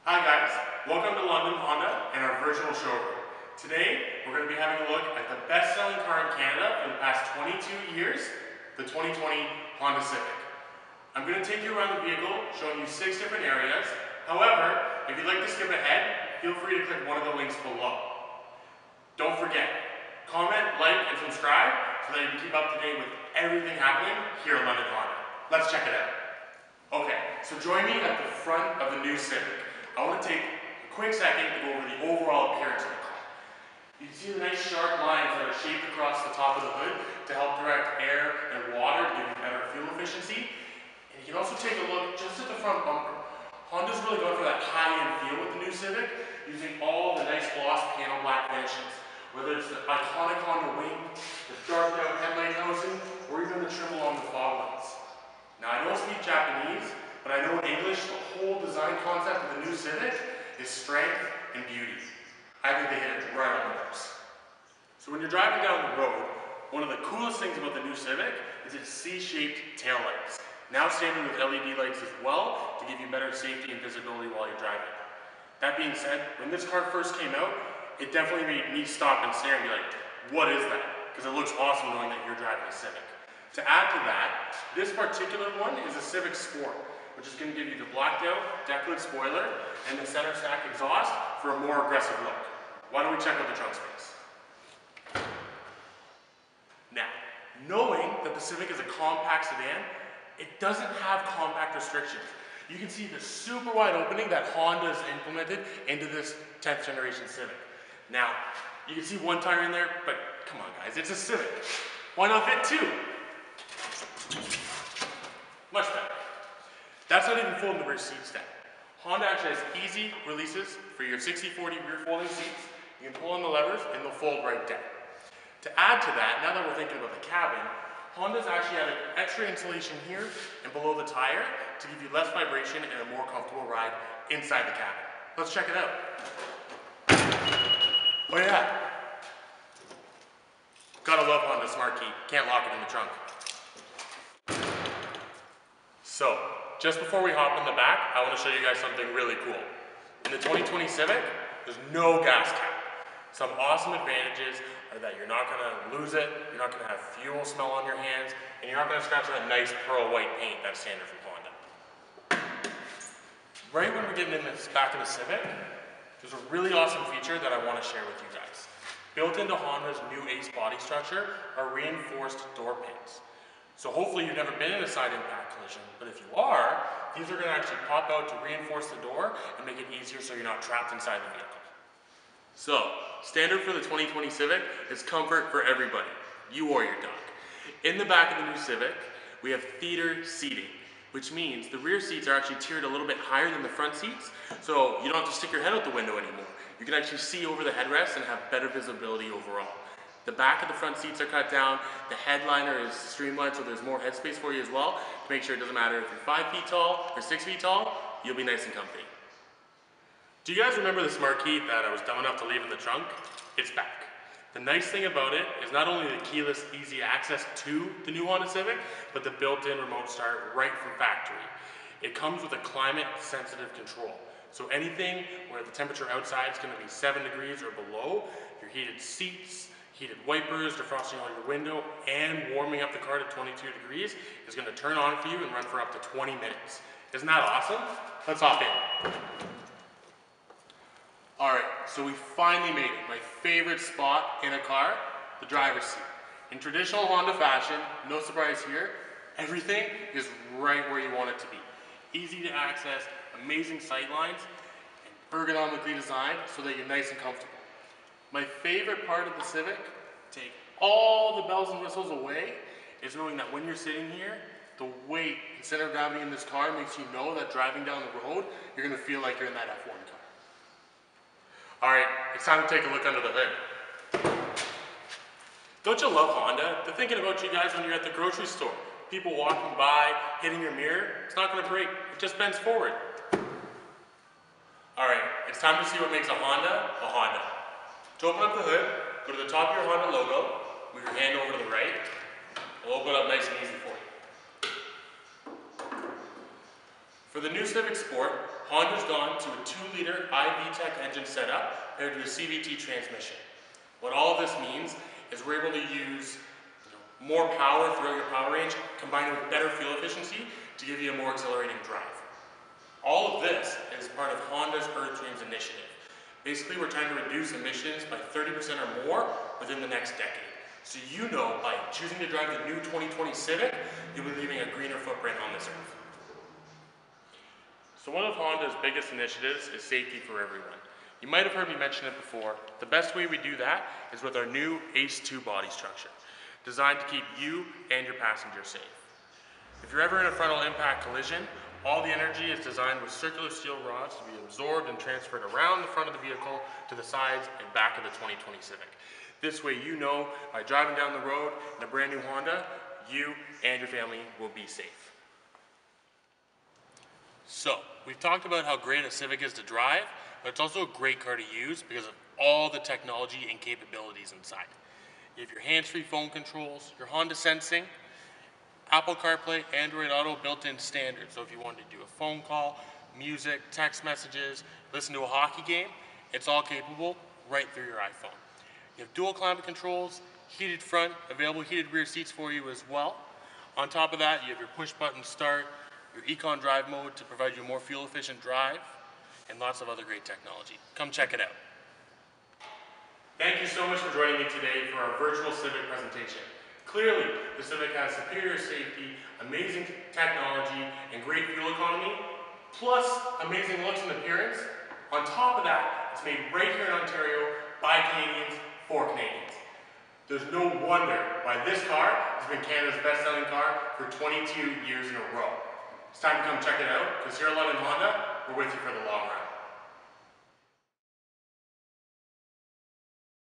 Hi guys, welcome to London Honda and our virtual showroom. Today, we're going to be having a look at the best-selling car in Canada for the past 22 years, the 2020 Honda Civic. I'm going to take you around the vehicle, showing you 6 different areas. However, if you'd like to skip ahead, feel free to click one of the links below. Don't forget, comment, like, and subscribe so that you can keep up to date with everything happening here at London Honda. Let's check it out. Okay, so join me at the front of the new Civic. I want to take a quick second to go over the overall appearance of the car. You can see the nice sharp lines that are shaped across the top of the hood to help direct air and water to give you better fuel efficiency. And you can also take a look just at the front bumper. Honda's really going for that high-end feel with the new Civic, using all the nice gloss panel black finishes. Whether it's the iconic Honda wing, the dark out headlight housing, or even the trim along the fog lights. Now I don't speak Japanese, but I know in English the whole design concept of the new Civic is strength and beauty. I think they hit it right on the nose. So when you're driving down the road, one of the coolest things about the new Civic is its C-shaped taillights. Now standard with LED lights as well to give you better safety and visibility while you're driving. That being said, when this car first came out, it definitely made me stop and stare and be like, what is that? Because it looks awesome knowing that you're driving a Civic. To add to that, this particular one is a Civic Sport, which is going to give you the blacked out deck lid spoiler and the center stack exhaust for a more aggressive look. Why don't we check out the trunk space? Now, knowing that the Civic is a compact sedan, it doesn't have compact restrictions. You can see the super wide opening that Honda has implemented into this 10th generation Civic. Now, you can see one tire in there, but come on guys, it's a Civic. Why not fit 2? Much better. That's not even folding the rear seat stack. Honda actually has easy releases for your 60/40 rear folding seats. You can pull on the levers and they'll fold right down. To add to that, now that we're thinking about the cabin, Honda's actually added extra insulation here and below the tire to give you less vibration and a more comfortable ride inside the cabin. Let's check it out. Oh yeah. Gotta love Honda Smart Key. Can't lock it in the trunk. So, just before we hop in the back, I want to show you guys something really cool. In the 2020 Civic, there's no gas cap. Some awesome advantages are that you're not going to lose it, you're not going to have fuel smell on your hands, and you're not going to scratch that nice pearl white paint that's standard from Honda. Right when we're getting in this back of the Civic, there's a really awesome feature that I want to share with you guys. Built into Honda's new Ace body structure are reinforced door pins. So hopefully you've never been in a side impact collision, but if you are, these are going to actually pop out to reinforce the door and make it easier so you're not trapped inside the vehicle. So, standard for the 2020 Civic is comfort for everybody, you or your dog. In the back of the new Civic, we have theater seating, which means the rear seats are actually tiered a little bit higher than the front seats, so you don't have to stick your head out the window anymore. You can actually see over the headrest and have better visibility overall. The back of the front seats are cut down, the headliner is streamlined so there's more headspace for you as well, to make sure it doesn't matter if you're 5 feet tall or 6 feet tall, you'll be nice and comfy. Do you guys remember the Smart Key that I was dumb enough to leave in the trunk? It's back. The nice thing about it is not only the keyless easy access to the new Honda Civic, but the built-in remote start right from factory. It comes with a climate sensitive control. So anything where the temperature outside is going to be 7 degrees or below, your heated seats, heated wipers, defrosting on your window, and warming up the car to 22 degrees is going to turn on for you and run for up to 20 minutes. Isn't that awesome? Let's hop in. Alright, so we finally made it. My favorite spot in a car, the driver's seat. In traditional Honda fashion, no surprise here, everything is right where you want it to be. Easy to access, amazing sight lines, and ergonomically designed so that you're nice and comfortable. My favorite part of the Civic, take all the bells and whistles away, is knowing that when you're sitting here, the weight and center of gravity in this car makes you know that driving down the road, you're going to feel like you're in that F1 car. Alright, it's time to take a look under the hood. Don't you love Honda? They're thinking about you guys when you're at the grocery store. People walking by, hitting your mirror, it's not going to break, it just bends forward. Alright, it's time to see what makes a Honda a Honda. To open up the hood, go to the top of your Honda logo, move your hand over to the right, it'll open up nice and easy for you. For the new Civic Sport, Honda's gone to a 2-liter iVTEC engine setup paired to a CVT transmission. What all of this means is we're able to use more power throughout your power range, combined with better fuel efficiency to give you a more exhilarating drive. All of this is part of Honda's Earth Dreams initiative. Basically, we're trying to reduce emissions by 30% or more within the next decade. So you know, by choosing to drive the new 2020 Civic, you'll be leaving a greener footprint on this earth. So one of Honda's biggest initiatives is safety for everyone. You might have heard me mention it before. The best way we do that is with our new ACE2 body structure, designed to keep you and your passengers safe. If you're ever in a frontal impact collision, all the energy is designed with circular steel rods to be absorbed and transferred around the front of the vehicle to the sides and back of the 2020 Civic. This way you know, by driving down the road in a brand new Honda, you and your family will be safe. So, we've talked about how great a Civic is to drive, but it's also a great car to use because of all the technology and capabilities inside. You have your hands-free phone controls, your Honda Sensing, Apple CarPlay, Android Auto built-in standard. So if you wanted to do a phone call, music, text messages, listen to a hockey game, it's all capable right through your iPhone. You have dual climate controls, heated front, available heated rear seats for you as well. On top of that, you have your push-button start, your Econ Drive mode to provide you a more fuel-efficient drive, and lots of other great technology. Come check it out. Thank you so much for joining me today for our virtual Civic presentation. Clearly, the Civic has superior safety, amazing technology, and great fuel economy, plus amazing looks and appearance. On top of that, it's made right here in Ontario by Canadians for Canadians. There's no wonder why this car has been Canada's best-selling car for 22 years in a row. It's time to come check it out, because here at London Honda, we're with you for the long run.